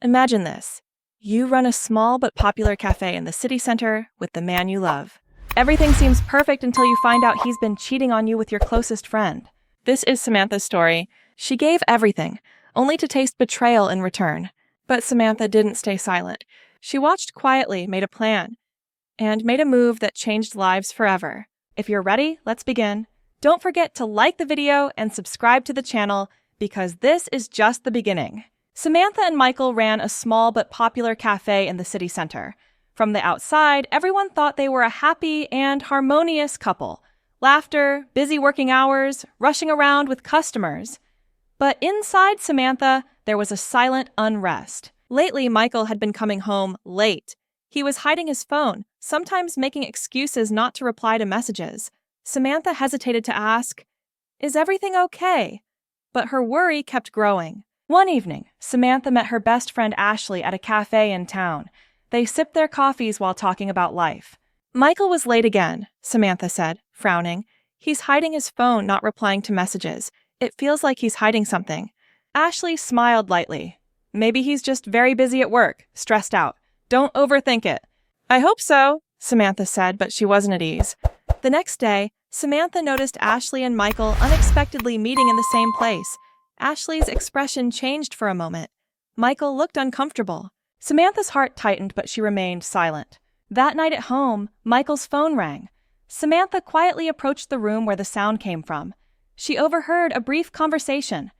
Imagine this. You run a small but popular cafe in the city center with the man you love. Everything seems perfect until you find out he's been cheating on you with your closest friend. This is Samantha's story. She gave everything, only to taste betrayal in return. But Samantha didn't stay silent. She watched quietly, made a plan, and made a move that changed lives forever. If you're ready, let's begin. Don't forget to like the video and subscribe to the channel because this is just the beginning. Samantha and Michael ran a small but popular cafe in the city center. From the outside, everyone thought they were a happy and harmonious couple. Laughter, busy working hours, rushing around with customers. But inside Samantha, there was a silent unrest. Lately, Michael had been coming home late. He was hiding his phone, sometimes making excuses not to reply to messages. Samantha hesitated to ask, "Is everything okay?" But her worry kept growing. One evening, Samantha met her best friend Ashley at a cafe in town. They sipped their coffees while talking about life. "Michael was late again," Samantha said, frowning. "He's hiding his phone, not replying to messages. It feels like he's hiding something." Ashley smiled lightly. "Maybe he's just very busy at work, stressed out. Don't overthink it." "I hope so," Samantha said, but she wasn't at ease. The next day, Samantha noticed Ashley and Michael unexpectedly meeting in the same place. Ashley's expression changed for a moment. Michael looked uncomfortable. Samantha's heart tightened, but she remained silent. That night at home, Michael's phone rang. Samantha quietly approached the room where the sound came from. She overheard a brief conversation.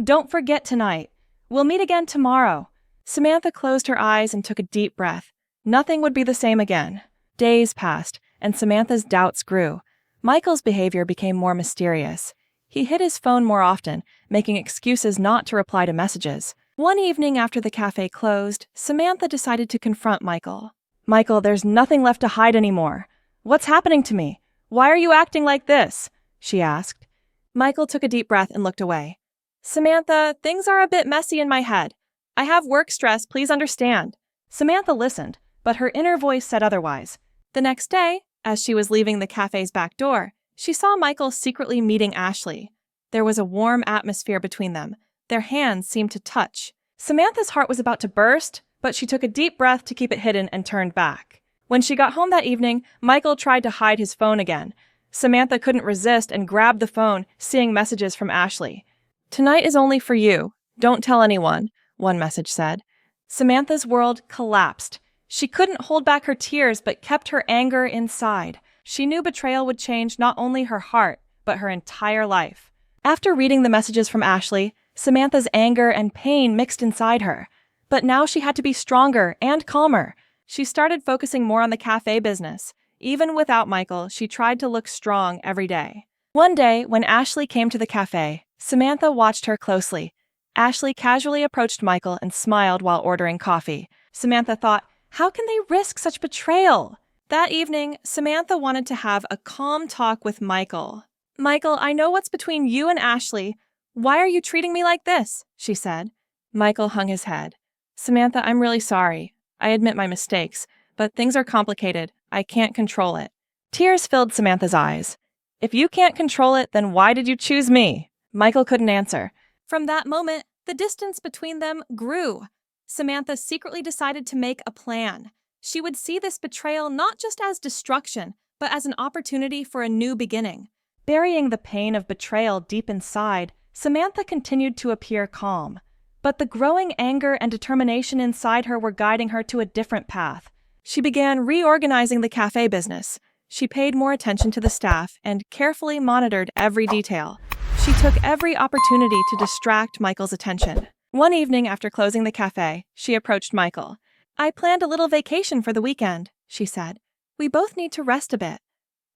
"Don't forget tonight. We'll meet again tomorrow." Samantha closed her eyes and took a deep breath. Nothing would be the same again. Days passed, and Samantha's doubts grew. Michael's behavior became more mysterious. He hid his phone more often, making excuses not to reply to messages. One evening after the cafe closed, Samantha decided to confront Michael. "Michael, there's nothing left to hide anymore. What's happening to me? Why are you acting like this?" she asked. Michael took a deep breath and looked away. "Samantha, things are a bit messy in my head. I have work stress, please understand." Samantha listened, but her inner voice said otherwise. The next day, as she was leaving the cafe's back door, she saw Michael secretly meeting Ashley. There was a warm atmosphere between them. Their hands seemed to touch. Samantha's heart was about to burst, but she took a deep breath to keep it hidden and turned back. When she got home that evening, Michael tried to hide his phone again. Samantha couldn't resist and grabbed the phone, seeing messages from Ashley. "Tonight is only for you. Don't tell anyone," one message said. Samantha's world collapsed. She couldn't hold back her tears but kept her anger inside. She knew betrayal would change not only her heart, but her entire life. After reading the messages from Ashley, Samantha's anger and pain mixed inside her. But now she had to be stronger and calmer. She started focusing more on the cafe business. Even without Michael, she tried to look strong every day. One day, when Ashley came to the cafe, Samantha watched her closely. Ashley casually approached Michael and smiled while ordering coffee. Samantha thought, how can they risk such betrayal? That evening, Samantha wanted to have a calm talk with Michael. "Michael, I know what's between you and Ashley. Why are you treating me like this?" she said. Michael hung his head. "Samantha, I'm really sorry. I admit my mistakes, but things are complicated. I can't control it." Tears filled Samantha's eyes. "If you can't control it, then why did you choose me?" Michael couldn't answer. From that moment, the distance between them grew. Samantha secretly decided to make a plan. She would see this betrayal not just as destruction, but as an opportunity for a new beginning. Burying the pain of betrayal deep inside, Samantha continued to appear calm. But the growing anger and determination inside her were guiding her to a different path. She began reorganizing the cafe business. She paid more attention to the staff and carefully monitored every detail. She took every opportunity to distract Michael's attention. One evening after closing the cafe, she approached Michael. "I planned a little vacation for the weekend," she said. "We both need to rest a bit."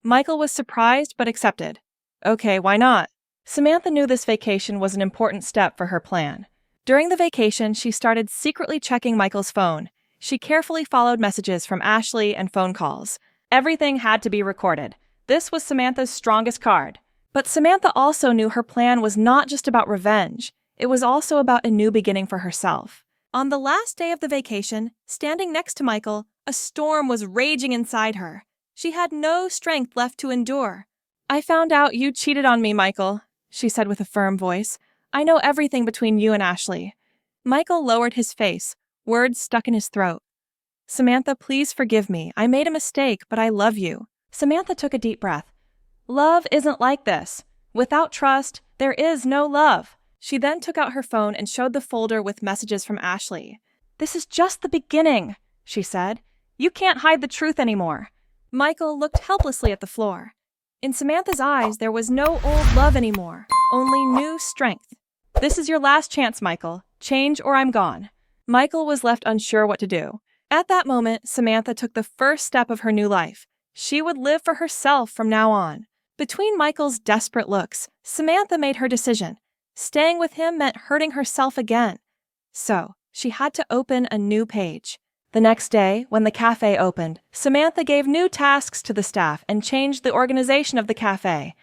Michael was surprised but accepted. "Okay, why not?" Samantha knew this vacation was an important step for her plan. During the vacation, she started secretly checking Michael's phone. She carefully followed messages from Ashley and phone calls. Everything had to be recorded. This was Samantha's strongest card. But Samantha also knew her plan was not just about revenge. It was also about a new beginning for herself. On the last day of the vacation, standing next to Michael, a storm was raging inside her. She had no strength left to endure. "I found out you cheated on me, Michael," she said with a firm voice. "I know everything between you and Ashley." Michael lowered his face, words stuck in his throat. Samantha, please forgive me. I made a mistake, but I love you. Samantha took a deep breath. Love isn't like this. Without trust, there is no love. She then took out her phone and showed the folder with messages from Ashley. This is just the beginning, she said. You can't hide the truth anymore. Michael looked helplessly at the floor. In Samantha's eyes, there was no old love anymore, only new strength. This is your last chance, Michael. Change or I'm gone. Michael was left unsure what to do. At that moment, Samantha took the first step of her new life. She would live for herself from now on. Between Michael's desperate looks, Samantha made her decision. Staying with him meant hurting herself again. So, she had to open a new page. The next day, when the cafe opened, Samantha gave new tasks to the staff and changed the organization of the cafe.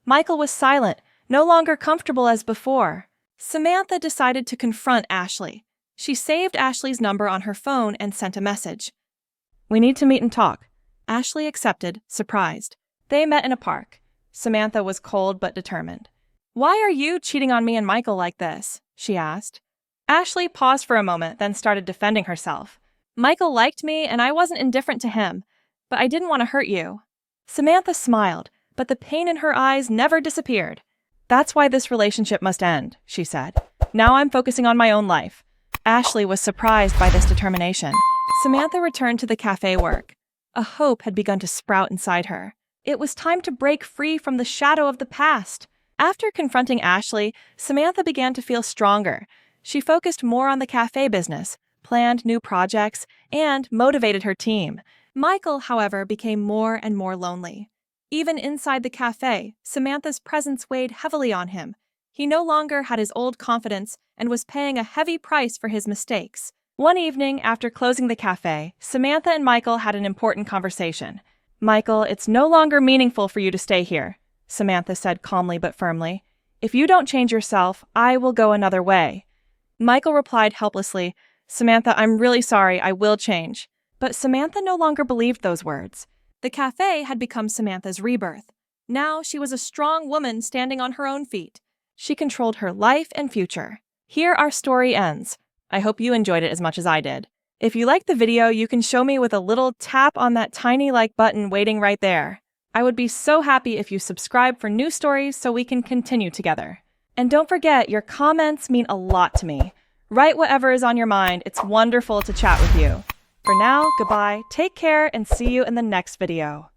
Michael was silent, no longer comfortable as before. Samantha decided to confront Ashley. She saved Ashley's number on her phone and sent a message. We need to meet and talk. Ashley accepted, surprised. They met in a park. Samantha was cold but determined. Why are you cheating on me and Michael like this? She asked. Ashley paused for a moment, then started defending herself. Michael liked me and I wasn't indifferent to him, but I didn't want to hurt you. Samantha smiled, but the pain in her eyes never disappeared. That's why this relationship must end, she said. Now I'm focusing on my own life. Ashley was surprised by this determination. Samantha returned to the cafe work. A hope had begun to sprout inside her. It was time to break free from the shadow of the past. After confronting Ashley, Samantha began to feel stronger. She focused more on the cafe business, planned new projects, and motivated her team. Michael, however, became more and more lonely. Even inside the cafe, Samantha's presence weighed heavily on him. He no longer had his old confidence and was paying a heavy price for his mistakes. One evening, after closing the cafe, Samantha and Michael had an important conversation. Michael, it's no longer meaningful for you to stay here, Samantha said calmly but firmly. If you don't change yourself, I will go another way. Michael replied helplessly, Samantha, I'm really sorry, I will change. But Samantha no longer believed those words. The cafe had become Samantha's rebirth. Now she was a strong woman standing on her own feet. She controlled her life and future. Here our story ends. I hope you enjoyed it as much as I did. If you liked the video, you can show me with a little tap on that tiny like button waiting right there. I would be so happy if you subscribe for new stories so we can continue together. And don't forget, your comments mean a lot to me. Write whatever is on your mind. It's wonderful to chat with you. For now, goodbye, take care, and see you in the next video.